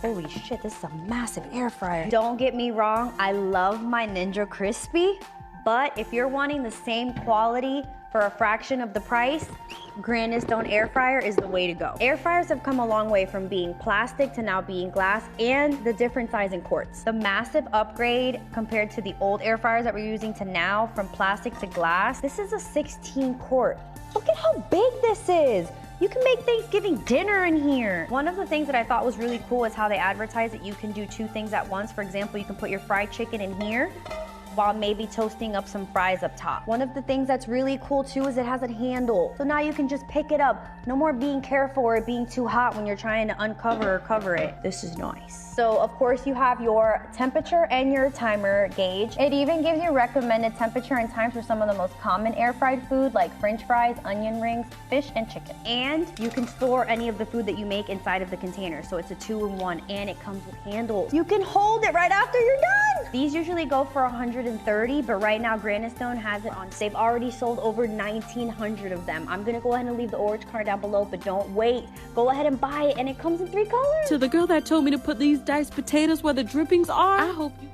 Holy shit, this is a massive air fryer. Don't get me wrong, I love my Ninja Crispy, but if you're wanting the same quality for a fraction of the price, Granitestone air fryer is the way to go. Air fryers have come a long way from being plastic to now being glass, and the different size in quarts. The massive upgrade compared to the old air fryers that we're using to now, from plastic to glass, this is a 16 quart. Look at how big this is. You can make Thanksgiving dinner in here. One of the things that I thought was really cool is how they advertise that you can do two things at once. For example, you can put your fried chicken in here while maybe toasting up some fries up top. One of the things that's really cool too is it has a handle. So now you can just pick it up. No more being careful or it being too hot when you're trying to uncover or cover it. This is nice. So of course you have your temperature and your timer gauge. It even gives you recommended temperature and times for some of the most common air fried food like French fries, onion rings, fish, and chicken. And you can store any of the food that you make inside of the container. So it's a 2-in-1 and it comes with handles. You can hold it right after you're done. These usually go for $130, but right now Granitestone has it on. They've already sold over 1,900 of them. I'm gonna go ahead and leave the orange card down below, but don't wait. Go ahead and buy it, and it comes in 3 colors. To the girl that told me to put these diced potatoes where the drippings are, I hope you